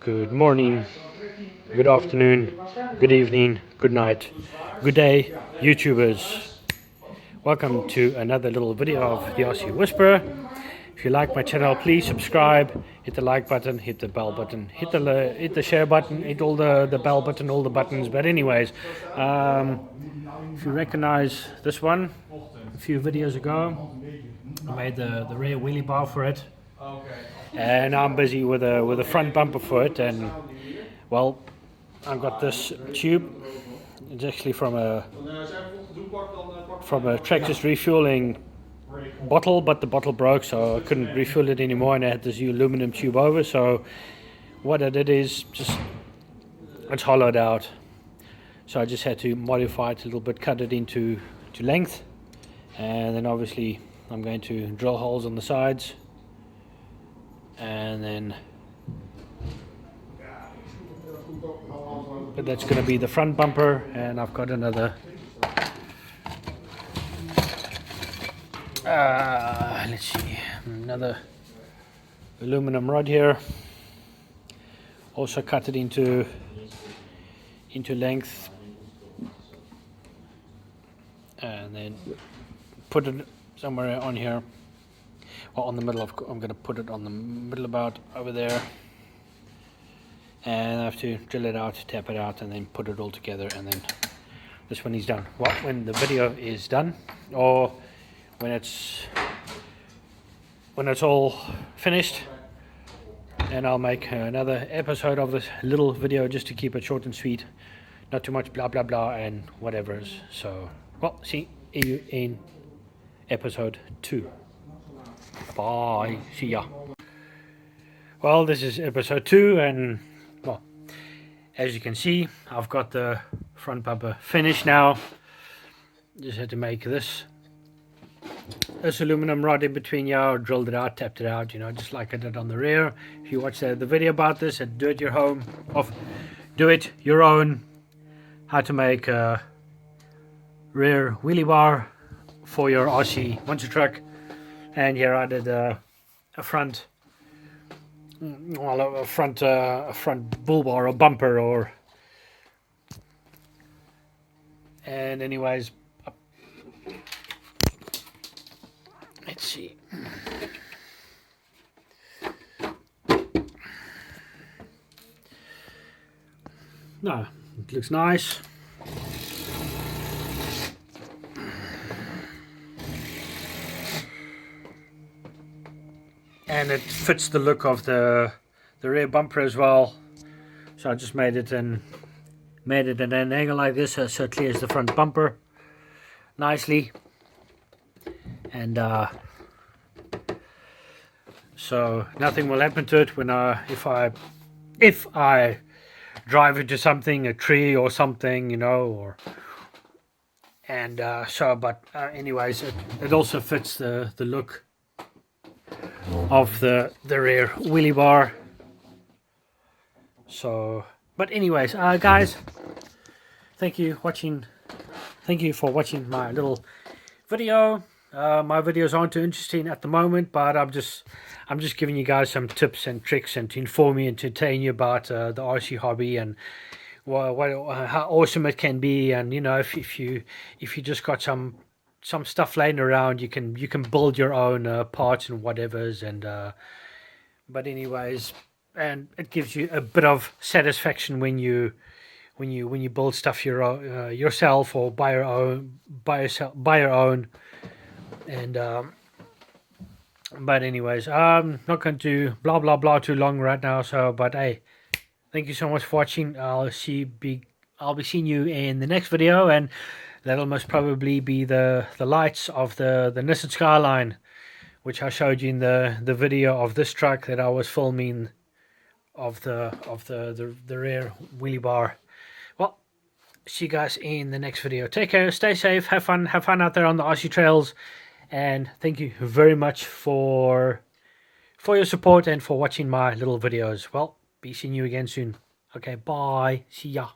Good morning, good afternoon, good evening, good night, good day, YouTubers. Welcome to another little video of the Aussie Whisperer. If you like my channel, please subscribe, hit the like button, hit the bell button, hit the share button, hit all the bell button, all the buttons. But anyways, if you recognize this one, a few videos ago, I made the rear wheelie bar for it. And I'm busy with a front bumper for it, and well, I've got this tube. It's actually from a Tractor's refueling bottle, but the bottle broke, so I couldn't refill it anymore, and I had this aluminum tube over. So what I did is just it's hollowed out, so I just had to modify it a little bit, cut it into length, and then obviously I'm going to drill holes on the sides. And then but that's going to be the front bumper, and I've got another let's see, another aluminum rod here, also cut it into length, and then put it somewhere on here. Well, on the middle I'm going to put it on the middle, about over there, and I have to drill it out, tap it out, and then put it all together, and then this one is done. Well, when the video is done, or when it's all finished, then I'll make another episode of this little video, just to keep it short and sweet, not too much blah blah blah and whatever. So, well, see you in episode 2. Bye. See ya. Well, this is episode 2, and well, as you can see, I've got the front bumper finished now. Just had to make this aluminum rod in between here, drilled it out, tapped it out, just like I did on the rear. If you watch the video about this and do it your own, how to make a rear wheelie bar for your RC monster truck. And here I did a front bull bar or bumper, or, and anyways, let's see. No, it looks nice. And it fits the look of the rear bumper as well. So I just made it at an angle like this, so it clears the front bumper nicely. And so nothing will happen to it when if I drive into something, a tree or something, anyways, it also fits the look of the rear wheelie bar. So, but anyways, guys, thank you for watching my little video. My videos aren't too interesting at the moment, but I'm just giving you guys some tips and tricks, and to inform you and to entertain you about the RC hobby, and how awesome it can be. And if you just got some stuff laying around, you can build your own parts and whatevers, and but anyways, and it gives you a bit of satisfaction when you build stuff yourself, or buy your own. And but anyways, I'm not going to blah blah blah too long right now. So, but hey, thank you so much for watching. I'll be seeing you in the next video, and that'll most probably be the lights of the Nissan Skyline, which I showed you in the video of this truck that I was filming of the rear wheelie bar. Well, see you guys in the next video. Take care, stay safe, have fun out there on the RC trails, and thank you very much for your support and for watching my little videos. Well, be seeing you again soon. Okay, bye. See ya.